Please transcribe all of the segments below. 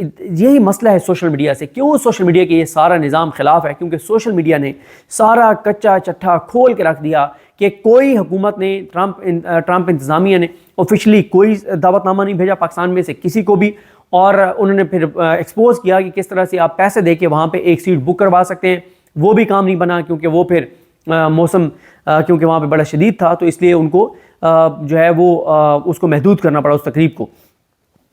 یہی مسئلہ ہے سوشل میڈیا سے. کیوں سوشل میڈیا کے یہ سارا نظام خلاف ہے؟ کیونکہ سوشل میڈیا نے سارا کچا چٹھا کھول کے رکھ دیا کہ کوئی حکومت نے ٹرمپ انتظامیہ نے آفیشلی کوئی دعوت نامہ نہیں بھیجا پاکستان میں سے کسی کو بھی, اور انہوں نے پھر ایکسپوز کیا کہ کس طرح سے آپ پیسے دے کے وہاں پہ ایک سیٹ بک کروا سکتے ہیں. وہ بھی کام نہیں بنا کیونکہ وہ پھر موسم کیونکہ وہاں پہ بڑا شدید تھا, تو اس لیے ان کو جو ہے وہ اس کو محدود کرنا پڑا اس تقریب کو,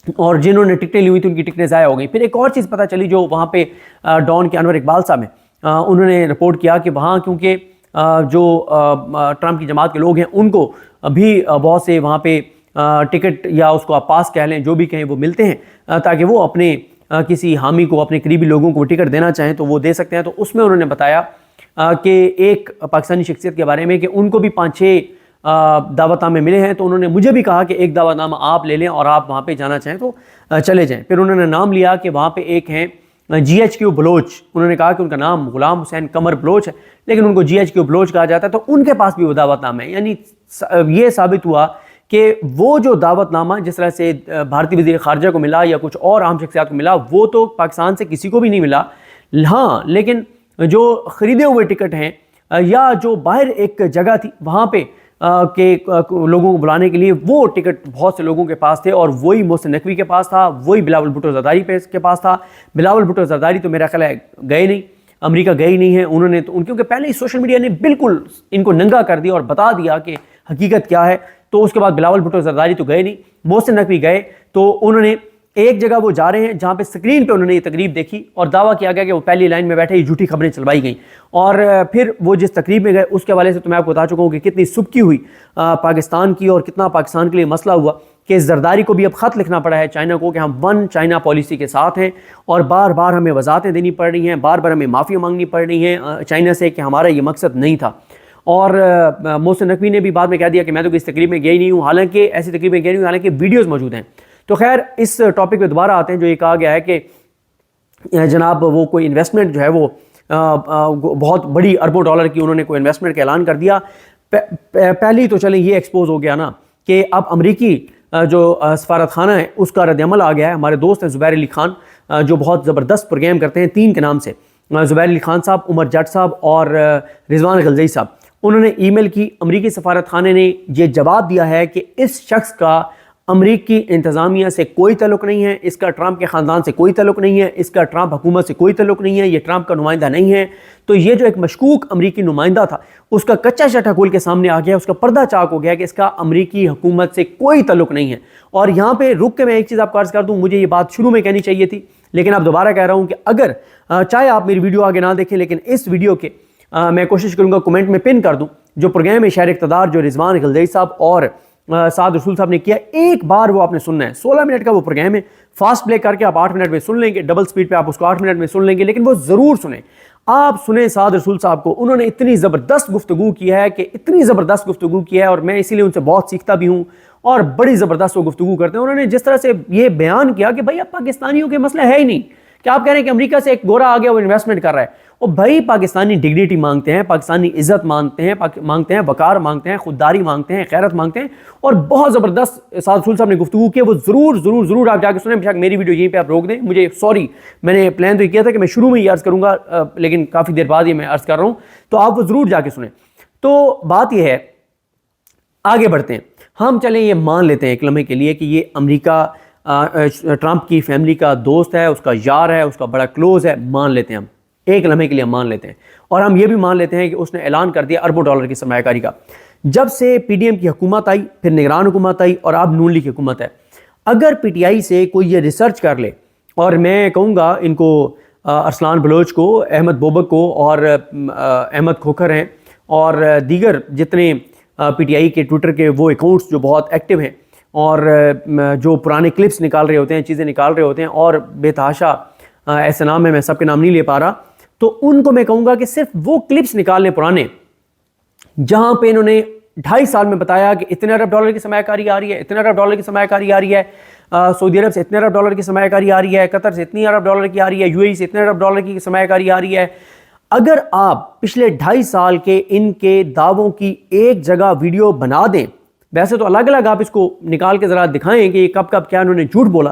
اور جنہوں نے ٹکٹیں لی ہوئی تھیں ان کی ٹکٹیں ضائع ہو گئی. پھر ایک اور چیز پتہ چلی جو وہاں پہ ڈان کے انور اقبال صاحب ہیں, انہوں نے رپورٹ کیا کہ وہاں کیونکہ جو ٹرمپ کی جماعت کے لوگ ہیں ان کو بھی بہت سے وہاں پہ ٹکٹ یا اس کو آپ پاس کہہ لیں جو بھی کہیں وہ ملتے ہیں تاکہ وہ اپنے کسی حامی کو اپنے قریبی لوگوں کو ٹکٹ دینا چاہیں تو وہ دے سکتے ہیں. تو اس میں انہوں نے بتایا کہ ایک پاکستانی شخصیت کے بارے میں کہ ان کو بھی 5-6 دعوت نامے ملے ہیں, تو انہوں نے مجھے بھی کہا کہ ایک دعوت نامہ آپ لے لیں اور آپ وہاں پہ جانا چاہیں تو چلے جائیں. پھر انہوں نے نام لیا کہ وہاں پہ ایک ہیں GHQ بلوچ, انہوں نے کہا کہ ان کا نام غلام حسین قمر بلوچ ہے لیکن ان کو GHQ بلوچ کہا جاتا ہے, تو ان کے پاس بھی وہ دعوت نامہ ہے. یعنی یہ ثابت ہوا کہ وہ جو دعوت نامہ جس طرح سے بھارتی وزیر خارجہ کو ملا یا کچھ اور عام شخصیات کو ملا وہ تو پاکستان سے کسی کو بھی نہیں ملا. ہاں لیکن جو خریدے ہوئے ٹکٹ ہیں یا جو باہر ایک جگہ تھی وہاں پہ کہ لوگوں کو بلانے کے لیے وہ ٹکٹ بہت سے لوگوں کے پاس تھے, اور وہی محسن نقوی کے پاس تھا, وہی بلاول بھٹو زرداری کے پاس تھا. بلاول بھٹو زرداری تو میرا خیال ہے گئے نہیں, امریکہ گئے ہی نہیں ہیں. انہوں نے تو کیونکہ پہلے ہی سوشل میڈیا نے بالکل ان کو ننگا کر دیا اور بتا دیا کہ حقیقت کیا ہے, تو اس کے بعد بلاول بھٹو زرداری تو گئے نہیں, محسن نقوی گئے. تو انہوں نے ایک جگہ وہ جا رہے ہیں جہاں پہ سکرین پہ انہوں نے یہ تقریب دیکھی اور دعویٰ کیا گیا کہ وہ پہلی لائن میں بیٹھے ہی جھوٹی خبریں چلوائی گئیں, اور پھر وہ جس تقریب میں گئے اس کے حوالے سے تو میں آپ کو بتا چکا ہوں کہ کتنی سبکی ہوئی پاکستان کی اور کتنا پاکستان کے لیے مسئلہ ہوا کہ زرداری کو بھی اب خط لکھنا پڑا ہے چائنا کو کہ ہم ون چائنا پالیسی کے ساتھ ہیں, اور بار بار ہمیں وضاحتیں دینی پڑ رہی ہیں, بار بار ہمیں معافی مانگنی پڑ رہی ہیں چائنا سے کہ ہمارا یہ مقصد نہیں تھا. اور محسن نقوی نے بھی بعد میں کہہ دیا کہ میں تو اس تقریب میں گیا ہی نہیں ہوں, حالانکہ ایسی تقریب میں گیا نہیں ہوں, حالانکہ ویڈیوز موجود ہیں. تو خیر اس ٹاپک پہ دوبارہ آتے ہیں. جو یہ کہا گیا ہے کہ جناب وہ کوئی انویسٹمنٹ جو ہے وہ بہت بڑی اربوں ڈالر کی انہوں نے کوئی انویسٹمنٹ کا اعلان کر دیا. پہلی تو چلیں یہ ایکسپوز ہو گیا نا کہ اب امریکی جو سفارت خانہ ہے اس کا رد عمل آ گیا ہے. ہمارے دوست ہیں زبیر علی خان جو بہت زبردست پروگرام کرتے ہیں 3 کے نام سے, زبیر علی خان صاحب, عمر جٹ صاحب اور رضوان غلزئی صاحب. انہوں نے ای میل کی, امریکی سفارت خانے نے یہ جواب دیا ہے کہ اس شخص کا امریکی انتظامیہ سے کوئی تعلق نہیں ہے, اس کا ٹرمپ کے خاندان سے کوئی تعلق نہیں ہے, اس کا ٹرمپ حکومت سے کوئی تعلق نہیں ہے, یہ ٹرمپ کا نمائندہ نہیں ہے. تو یہ جو ایک مشکوک امریکی نمائندہ تھا اس کا کچا شٹا کھول کے سامنے آ گیا, اس کا پردہ چاک ہو گیا کہ اس کا امریکی حکومت سے کوئی تعلق نہیں ہے. اور یہاں پہ رک کے میں ایک چیز آپ کو عرض کر دوں, مجھے یہ بات شروع میں کہنی چاہیے تھی لیکن اب دوبارہ کہہ رہا ہوں کہ اگر چاہے آپ میری ویڈیو آگے نہ دیکھیں لیکن اس ویڈیو کے میں کوشش کروں گا کمنٹ میں پن کر دوں جو پروگرام ہے شہر اقتدار جو رضوان غلزئی صاحب اور سعد رسول صاحب نے کیا, ایک بار وہ آپ نے سننا ہے. 16 منٹ کا وہ پروگرام ہے, فاسٹ پلے کر کے آپ 8 منٹ میں سن لیں گے, ڈبل سپیڈ پہ آپ اس کو 8 منٹ میں سن لیں گے, لیکن وہ ضرور سنیں. آپ سنیں سعد رسول صاحب کو, انہوں نے اتنی زبردست گفتگو کی ہے کہ اتنی زبردست گفتگو کی ہے, اور میں اسی لیے ان سے بہت سیکھتا بھی ہوں, اور بڑی زبردست وہ گفتگو کرتے ہیں. انہوں نے جس طرح سے یہ بیان کیا کہ بھائی اب پاکستانیوں کے مسئلہ ہے ہی نہیں کہ آپ کہہ رہے ہیں کہ امریکہ سے ایک گورا آ گیا وہ انویسٹمنٹ کر رہا ہے. اور بھائی پاکستانی ڈگنیٹی مانگتے ہیں, پاکستانی عزت مانگتے ہیں, وقار مانگتے ہیں, خودداری مانگتے ہیں, غیرت مانگتے ہیں. اور بہت زبردست سعد رسول صاحب نے گفتگو کی, وہ ضرور آپ جا کے سنیں. بے شک میری ویڈیو یہیں پہ آپ روک دیں, مجھے سوری میں نے پلان تو یہ کیا تھا کہ میں شروع میں یہ عرض کروں گا لیکن کافی دیر بعد یہ میں عرض کر رہا ہوں, تو آپ وہ ضرور جا کے سنیں. تو بات یہ ہے, آگے بڑھتے ہیں. ہم چلیں یہ مان لیتے ہیں ایک لمحے کے لیے کہ یہ امریکہ ٹرمپ کی فیملی کا دوست ہے, اس کا یار ہے, اس کا بڑا کلوز ہے, مان لیتے ہیں ہم ایک لمحے کے لیے, ہم مان لیتے ہیں. اور ہم یہ بھی مان لیتے ہیں کہ اس نے اعلان کر دیا اربوں ڈالر کی سرمایہ کاری کا. جب سے پی ڈی ایم کی حکومت آئی, پھر نگران حکومت آئی, اور اب نون لیگ کی حکومت ہے, اگر پی ٹی آئی سے کوئی یہ ریسرچ کر لے, اور میں کہوں گا ان کو ارسلان بلوچ کو, احمد بوبک کو, اور احمد کھوکھر ہیں, اور دیگر جتنے پی ٹی آئی کے ٹویٹر کے وہ اکاؤنٹس جو بہت ایکٹیو ہیں اور جو پرانے کلپس نکال رہے ہوتے ہیں, چیزیں نکال رہے ہوتے ہیں, اور بے تحاشا ایسے نام ہے, میں سب کے نام نہیں لے پا رہا, تو ان کو میں کہوں گا کہ صرف وہ کلپس نکال لیں پرانے جہاں پہ انہوں نے 2.5 سال میں بتایا کہ اتنے ارب ڈالر کی سرمایہ کاری آ رہی ہے, اتنے ارب ڈالر کی سرمایہ کاری آ رہی ہے, سعودی عرب سے اتنے ارب ڈالر کی سرمایہ کاری آ رہی ہے, قطر سے اتنی ارب ڈالر کی آ رہی ہے, یو اے ای سے اتنے ارب ڈالر کی سرمایہ کاری آ رہی ہے. اگر آپ پچھلے 2.5 سال کے ان کے دعووں کی ایک جگہ ویڈیو بنا دیں, ویسے تو الگ الگ آپ اس کو نکال کے ذرا دکھائیں کہ یہ کب کیا انہوں نے جھوٹ بولا,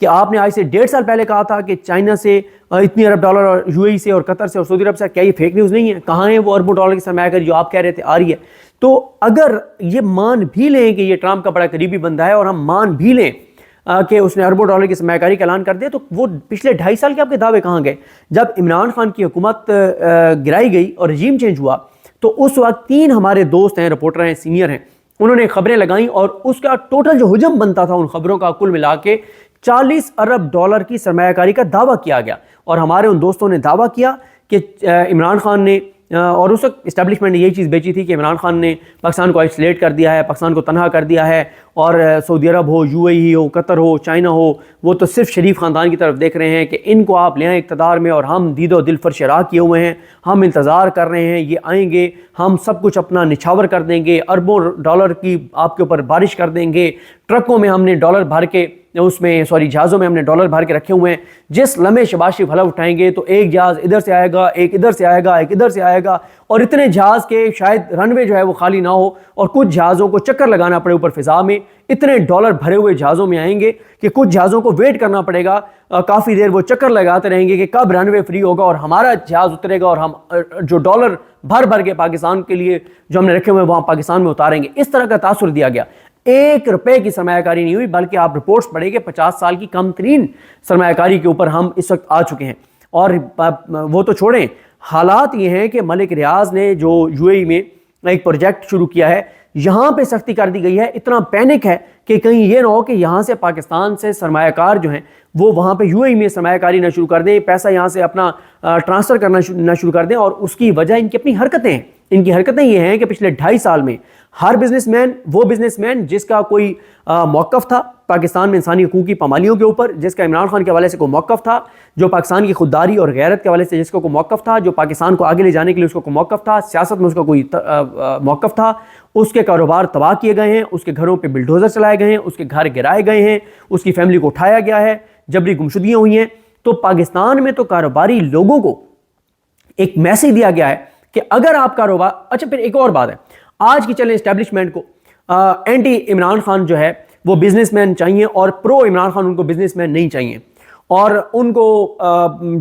کہ آپ نے آج سے 1.5 سال پہلے کہا تھا کہ چائنا سے اتنی ارب ڈالر اور UAE سے اور قطر سے اور سعودی عرب سے؟ کیا یہ فیک نیوز نہیں ہے؟ کہاں ہے وہ اربوں ڈالر کی سرمایہ کاری جو آپ کہہ رہے تھے آ رہی ہے؟ تو اگر یہ مان بھی لیں کہ یہ ٹرمپ کا بڑا قریبی بندہ ہے اور ہم مان بھی لیں کہ اس نے اربوں ڈالر کی سرمایہ کاری کا اعلان کر دیا، تو وہ پچھلے 2.5 سال کے آپ کے دعوے کہاں گئے؟ جب عمران خان کی حکومت گرائی گئی اور رجیم چینج ہوا تو اس وقت 3 ہمارے دوست ہیں، رپورٹر ہیں، سینئر ہیں، انہوں نے خبریں لگائیں اور اس کا ٹوٹل جو حجم بنتا تھا ان خبروں کا کل ملا کے 40 ارب ڈالر کی سرمایہ کاری کا دعویٰ کیا گیا، اور ہمارے ان دوستوں نے دعویٰ کیا کہ عمران خان نے، اور اس وقت اسٹیبلشمنٹ نے یہی چیز بیچی تھی کہ عمران خان نے پاکستان کو آئسولیٹ کر دیا ہے، پاکستان کو تنہا کر دیا ہے، اور سعودی عرب ہو، UAE ہو، قطر ہو، چائنا ہو، وہ تو صرف شریف خاندان کی طرف دیکھ رہے ہیں کہ ان کو آپ لے آئیں اقتدار میں، اور ہم دید و دل فرش راہ کیے ہوئے ہیں، ہم انتظار کر رہے ہیں، یہ آئیں گے، ہم سب کچھ اپنا نچھاور کر دیں گے، اربوں ڈالر کی آپ کے اوپر بارش کر دیں گے، ٹرکوں میں ہم نے ڈالر بھر کے جہازوں میں ہم نے ڈالر بھر کے رکھے ہوئے ہیں، جس لمحے شباز شریف حلف اٹھائیں گے تو ایک جہاز ادھر سے آئے گا، ایک ادھر سے آئے گا، ایک ادھر سے آئے گا، اور اتنے جہاز کے شاید رن وے جو ہے وہ خالی نہ ہو، اور کچھ جہازوں کو چکر لگانا پڑے اوپر فضا میں، اتنے ڈالر بھرے ہوئے جہازوں میں آئیں گے کہ کچھ جہازوں کو ویٹ کرنا پڑے گا، کافی دیر وہ چکر لگاتے رہیں گے کہ کب رن وے فری ہوگا اور ہمارا جہاز اترے گا، اور ہم جو ڈالر بھر بھر کے پاکستان کے لیے جو ہم نے رکھے ہوئے وہاں پاکستان میں اتاریں گے۔ اس طرح کا تاثر دیا گیا۔ 1 روپے کی سرمایہ کاری نہیں ہوئی، بلکہ آپ رپورٹس پڑھیں کہ 50 سال کی کم ترین سرمایہ کاری کے اوپر ہم اس وقت آ چکے ہیں۔ اور وہ تو چھوڑیں، حالات یہ ہیں کہ ملک ریاض نے جو UAE میں ایک پروجیکٹ شروع کیا ہے، یہاں پہ سختی کر دی گئی ہے، اتنا پینک ہے کہ کہیں یہ نہ ہو کہ یہاں سے پاکستان سے سرمایہ کار جو ہیں وہ وہاں پہ UAE میں سرمایہ کاری نہ شروع کر دیں، پیسہ یہاں سے اپنا ٹرانسفر کرنا نہ شروع کر دیں، اور اس کی وجہ ان کی اپنی حرکتیں ہیں۔ ان کی حرکتیں یہ ہیں کہ پچھلے 2.5 سال میں ہر بزنس مین، وہ بزنس مین جس کا کوئی موقف تھا پاکستان میں انسانی حقوق کی پامالیوں کے اوپر، جس کا عمران خان کے حوالے سے کوئی موقف تھا، جو پاکستان کی خودداری اور غیرت کے حوالے سے جس کا کوئی موقف تھا، جو پاکستان کو آگے لے جانے کے لیے اس کو کوئی موقف تھا، سیاست میں اس کا کوئی موقف تھا، اس کے کاروبار تباہ کیے گئے ہیں، اس کے گھروں پہ بلڈوزر چلائے گئے ہیں، اس کے گھر گرائے گئے ہیں، اس کی فیملی کو اٹھایا گیا ہے، جبری گمشدگیاں ہوئی ہیں۔ تو پاکستان میں تو کاروباری لوگوں کو ایک میسیج دیا گیا ہے کہ اگر آپ کاروبار، اچھا پھر ایک اور بات ہے، آج کی چلیں اسٹیبلشمنٹ کو اینٹی عمران خان جو ہے وہ بزنس مین چاہیے، اور پرو عمران خان ان کو بزنس مین نہیں چاہیے، اور ان کو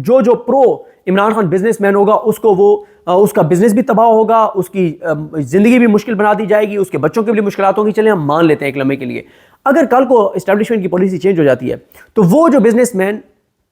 جو پرو عمران خان بزنس مین ہوگا اس کو وہ اس کا بزنس بھی تباہ ہوگا، اس کی زندگی بھی مشکل بنا دی جائے گی، اس کے بچوں کے لیے مشکلات ہوں گی۔ چلیں ہم مان لیتے ہیں ایک لمحے کے لیے، اگر کل کو اسٹیبلشمنٹ کی پالیسی چینج ہو جاتی ہے تو وہ جو بزنس مین،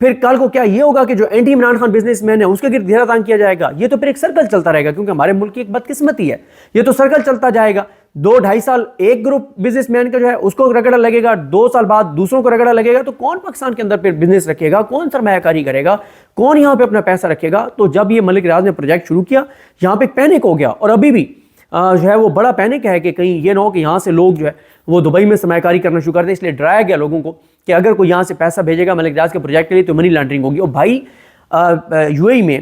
پھر کل کو کیا یہ ہوگا کہ جو anti Imran Khan businessman ہے اس کے گرد گھیرا تان کیا جائے گا؟ یہ تو پھر ایک سرکل چلتا رہے گا، کیونکہ ہمارے ملک کی ایک بدقسمتی ہے، یہ تو سرکل چلتا جائے گا۔ 2-2.5 سال ایک گروپ بزنس مین کا جو ہے اس کو رگڑا لگے گا، 2 سال بعد دوسروں کو رگڑا لگے گا، تو کون پاکستان کے اندر پھر بزنس رکھے گا؟ کون سرمایہ کاری کرے گا؟ کون یہاں پہ اپنا پیسہ رکھے گا؟ تو جب یہ ملک ریاض نے پروجیکٹ شروع کیا، یہاں پہ ایک پینک ہو گیا، اور ابھی بھی جو ہے وہ بڑا پینک ہے کہ کہیں یہ نہ ہو کہ یہاں سے لوگ جو ہے وہ دبئی میں سرمایہ کاری کرنا شروع کر دیں۔ اس لیے ڈرایا گیا لوگوں کو کہ اگر کوئی یہاں سے پیسہ بھیجے گا ملک ریاض کے پروجیکٹ کے لیے تو منی لانڈرنگ ہوگی۔ اور بھائی UAE میں،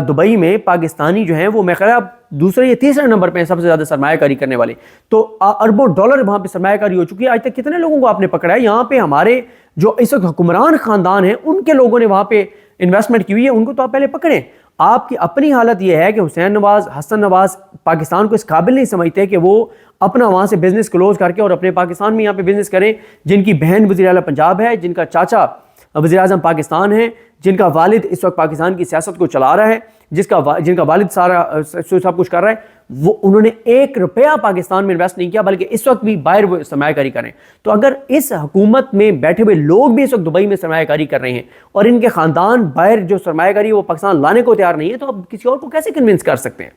دبئی میں پاکستانی جو ہیں وہ میں خیال دوسرے یا تیسرے نمبر پہ ہیں سب سے زیادہ سرمایہ کاری کرنے والے، تو اربوں ڈالر وہاں پہ سرمایہ کاری ہو چکی ہے۔ آج تک کتنے لوگوں کو آپ نے پکڑا ہے؟ یہاں پہ ہمارے جو اس وقت حکمران خاندان ہیں ان کے لوگوں نے وہاں پہ انویسٹمنٹ کی ہوئی ہے، ان کو تو آپ پہلے پکڑیں۔ آپ کی اپنی حالت یہ ہے کہ حسین نواز، حسن نواز پاکستان کو اس قابل نہیں سمجھتے کہ وہ اپنا وہاں سے بزنس کلوز کر کے اور اپنے پاکستان میں یہاں پہ بزنس کریں، جن کی بہن وزیر اعلیٰ پنجاب ہے، جن کا چاچا وزیر اعظم پاکستان ہے، جن کا والد اس وقت پاکستان کی سیاست کو چلا رہا ہے، جن کا والد سارا سب کچھ کر رہا ہے، وہ انہوں نے 1 روپیہ پاکستان میں انویسٹ نہیں کیا، بلکہ اس وقت بھی باہر وہ سرمایہ کاری کریں۔ تو اگر اس حکومت میں بیٹھے ہوئے لوگ بھی اس وقت دبئی میں سرمایہ کاری کر رہے ہیں اور ان کے خاندان باہر جو سرمایہ کاری وہ پاکستان لانے کو تیار نہیں ہے، تو اب کسی اور کو کیسے کنونس کر سکتے ہیں؟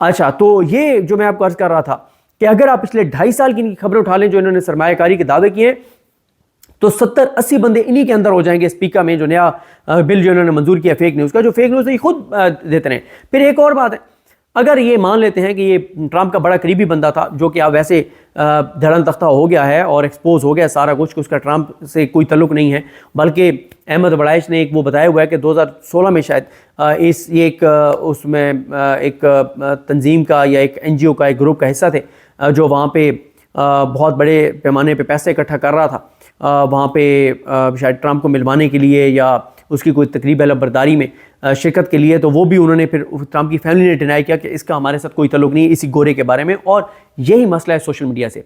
اچھا، تو یہ جو میں آپ کو عرض کر رہا تھا کہ اگر آپ پچھلے 2.5 سال کی خبریں اٹھا لیں جو انہوں نے سرمایہ کاری کے دعوے کیے ہیں، تو 70-80 بندے انہی کے اندر ہو جائیں گے۔ اسپیکر میں جو نیا بل جو انہوں نے منظور کیا فیک نیوز کا، جو فیک نیوز یہ خود دیتے ہیں۔ پھر ایک اور بات ہے، اگر یہ مان لیتے ہیں کہ یہ ٹرمپ کا بڑا قریبی بندہ تھا، جو کہ اب ویسے دھڑن تختہ ہو گیا ہے اور ایکسپوز ہو گیا سارا کچھ کہ اس کا ٹرمپ سے کوئی تعلق نہیں ہے، بلکہ احمد وڑائش نے ایک وہ بتایا ہوا ہے کہ 2016 میں شاید یہ اس میں ایک تنظیم کا یا ایک NGO کا ایک گروپ کا حصہ تھے جو وہاں پہ بہت بڑے پیمانے پہ پیسے اکٹھا کر رہا تھا وہاں پہ شاید ٹرمپ کو ملوانے کے لیے یا اس کی کوئی تقریب علم برداری میں شرکت کے لیے۔ تو وہ بھی انہوں نے پھر ٹرمپ کی فیملی نے ڈینائی کیا کہ اس کا ہمارے ساتھ کوئی تعلق نہیں ہے اسی گورے کے بارے میں۔ اور یہی مسئلہ ہے سوشل میڈیا سے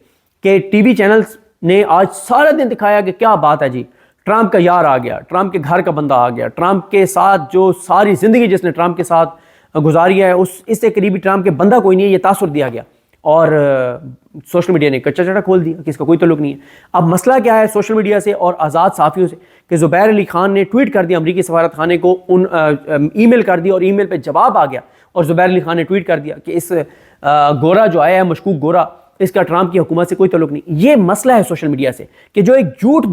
کہ ٹی وی چینلز نے آج سارا دن دکھایا کہ کیا بات ہے جی، ٹرمپ کا یار آ گیا، ٹرمپ کے گھر کا بندہ آ گیا، ٹرمپ کے ساتھ جو ساری زندگی جس نے ٹرمپ کے ساتھ گزاری ہے اس سے قریبی ٹرمپ کے بندہ کوئی نہیں ہے، یہ تاثر دیا گیا اور سوشل میڈیا نے کچا چٹا کھول دیا کہ اس کا کوئی تعلق نہیں ہے۔ اب مسئلہ کیا ہے سوشل میڈیا سے اور آزاد صحافیوں سے کہ زبیر علی خان نے ٹویٹ کر دیا امریکی سفارت خانے کو، ای میل کر دیا اور ای میل پہ جواب آ گیا اور زبیر علی خان نے ٹویٹ کر دیا کہ اس گورا جو آیا ہے مشکوک گورا، اس کا ٹرمپ کی حکومت سے کوئی تعلق نہیں۔ یہ مسئلہ ہے سوشل میڈیا سے کہ جو ایک جھوٹ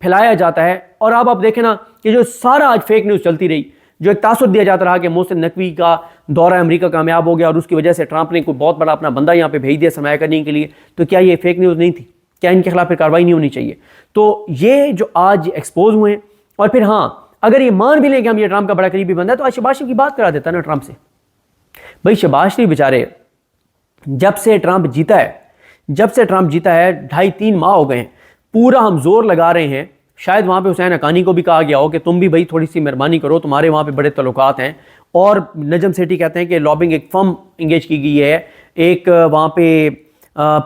پھیلایا جاتا ہے، اور اب آپ دیکھیں نا کہ جو سارا آج فیک نیوز چلتی رہی، جو ایک تاثر دیا جاتا رہا کہ محسن نقوی کا دورہ امریکہ کامیاب ہو گیا اور اس کی وجہ سے ٹرمپ نے کوئی بہت بڑا اپنا بندہ یہاں پہ بھیج دیا سرمایہ کرنے کے لیے، تو کیا یہ فیک نیوز نہیں تھی؟ کیا ان کے خلاف پھر کارروائی نہیں ہونی چاہیے؟ تو یہ جو آج ایکسپوز ہوئے ہیں، اور پھر ہاں اگر یہ مان بھی لیں کہ ہم یہ ٹرمپ کا بڑا قریبی بندہ ہے تو آج شہباز شریف کی بات کرا دیتا نا ٹرمپ سے۔ بھائی شہباز شریف بیچارے جب سے ٹرمپ جیتا ہے 2.5-3 ماہ ہو گئے ہیں، پورا ہم زور لگا رہے ہیں، شاید وہاں پہ حسین حقانی کو بھی کہا گیا ہو کہ تم بھی بھائی تھوڑی سی مہربانی کرو، تمہارے وہاں پہ بڑے تعلقات ہیں، اور نجم سیٹھی کہتے ہیں کہ لابنگ ایک فرم انگیج کی گئی ہے، ایک وہاں پہ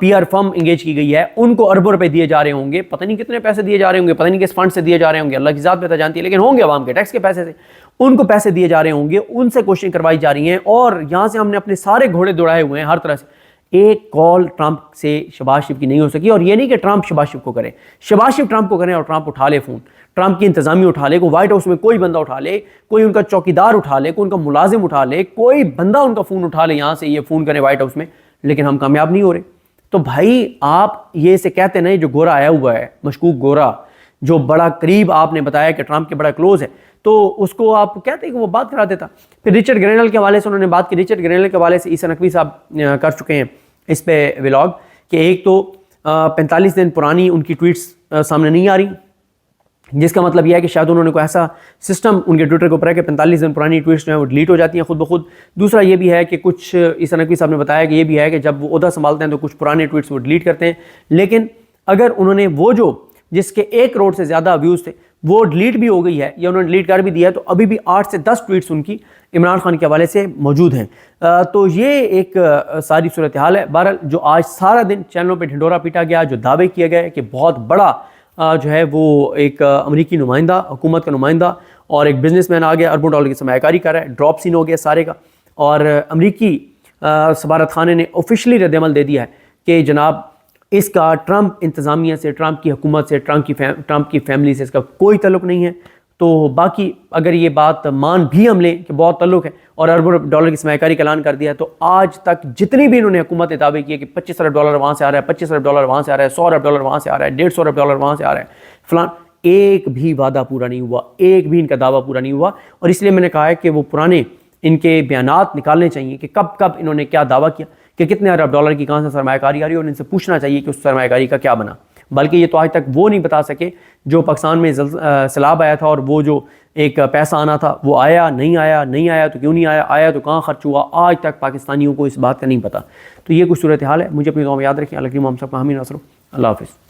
پی آر فرم انگیج کی گئی ہے، ان کو اربوں روپے دیے جا رہے ہوں گے، پتہ نہیں کتنے پیسے دیے جا رہے ہوں گے، پتہ نہیں کس فنڈ سے دیے جا رہے ہوں گے، اللہ کی ذات بہتر جانتی ہے، لیکن ہوں گے عوام کے ٹیکس کے پیسے سے، ان کو پیسے دیے جا رہے ہوں گے، ان سے کوششیں کروائی جا رہی ہیں، اور یہاں سے ہم نے اپنے سارے گھوڑے دوڑائے ہوئے ہیں ہر طرح سے۔ ایک کال ٹرمپ سے شہباز شریف کی نہیں ہو سکی، اور یہ نہیں کہ ٹرمپ شہباز شریف کو کرے، شہباز شریف ٹرمپ کو کریں اور ٹرمپ اٹھا لے فون، ٹرمپ کی انتظامیہ اٹھا لے، کوئی وائٹ ہاؤس میں کوئی بندہ اٹھا لے، کوئی ان کا چوکیدار اٹھا لے، کوئی ان کا ملازم اٹھا لے، کوئی بندہ ان کا فون اٹھا لے یہاں سے یہ فون کرے وائٹ ہاؤس میں، لیکن ہم کامیاب نہیں ہو رہے۔ تو بھائی آپ یہ سے کہتے نہیں، جو گورا آیا ہوا ہے مشکوک گورا، جو بڑا قریب آپ نے بتایا کہ ٹرمپ کے بڑا کلوز ہے، تو اس کو آپ کہتے ہیں کہ وہ بات کرا دیتا۔ پھر رچرڈ گرینل کے حوالے سے انہوں نے بات کی، رچرڈ گرینل کے حوالے سے عیسیٰ نقوی صاحب کر چکے ہیں اس پہ ولاگ کہ ایک تو 45 دن پرانی ان کی ٹویٹس سامنے نہیں آ رہی، جس کا مطلب یہ ہے کہ شاید انہوں نے کوئی ایسا سسٹم ان کے ٹویٹر کے اوپر ہے کہ 45 دن پرانی ٹویٹس جو ہیں وہ ڈیلیٹ ہو جاتی ہیں خود بخود۔ دوسرا یہ بھی ہے کہ کچھ عیسیٰ نقوی صاحب نے بتایا کہ یہ بھی ہے کہ جب وہ عہدہ سنبھالتے ہیں تو کچھ پرانے ٹویٹس وہ ڈیلیٹ کرتے ہیں، لیکن اگر انہوں نے وہ جو جس کے 1 کروڑ سے زیادہ ویوز تھے وہ ڈیلیٹ بھی ہو گئی ہے یا انہوں نے ڈیلیٹ کر بھی دیا ہے، تو ابھی بھی 8 سے 10 ٹویٹس ان کی عمران خان کے حوالے سے موجود ہیں۔ تو یہ ایک ساری صورتحال ہے۔ بہرحال جو آج سارا دن چینلوں پہ ڈھنڈورا پیٹا گیا، جو دعوے کیے گئے کہ بہت بڑا جو ہے وہ ایک امریکی نمائندہ، حکومت کا نمائندہ اور ایک بزنس مین آ گیا، اربوں ڈالر کی سرمایہ کاری کر رہا ہے، ڈراپ سین ہو گیا سارے کا، اور امریکی سفارت خانے نے آفیشلی رد عمل دے دیا ہے کہ جناب اس کا ٹرمپ انتظامیہ سے، ٹرمپ کی حکومت سے، ٹرمپ کی فیملی سے اس کا کوئی تعلق نہیں ہے۔ تو باقی اگر یہ بات مان بھی ہم لیں کہ بہت تعلق ہے اور اربوں ڈالر کی سرمایہ کاری کا اعلان کر دیا ہے، تو آج تک جتنی بھی انہوں نے حکومت نے دعوے کیے کہ 25 ارب ڈالر وہاں سے آ رہا ہے، 25 ارب ڈالر وہاں سے آ رہا ہے، 100 ارب ڈالر وہاں سے آ رہا ہے، 150 ارب ڈالر وہاں سے آ رہا ہے فلان، ایک بھی وعدہ پورا نہیں ہوا، ایک بھی ان کا دعویٰ پورا نہیں ہوا۔ اور اس لیے میں نے کہا ہے کہ وہ پرانے ان کے بیانات نکالنے چاہیے کہ کب کب انہوں نے کیا دعویٰ کیا، کہ کتنے ارب ڈالر کی کہاں سے سرمایہ کاری آ رہی ہے، اور ان سے پوچھنا چاہیے کہ اس سرمایہ کاری کا کیا بنا۔ بلکہ یہ تو آج تک وہ نہیں بتا سکے جو پاکستان میں سیلاب آیا تھا اور وہ جو ایک پیسہ آنا تھا وہ آیا نہیں آیا، نہیں آیا تو کیوں نہیں آیا، آیا تو کہاں خرچ ہوا، آج تک پاکستانیوں کو اس بات کا نہیں پتہ۔ تو یہ کچھ صورتحال ہے، مجھے اپنی دعاؤں میں یاد رکھیں۔ اللہ کریم ہم سب کا حامی ناصر ہو۔ اللہ حافظ۔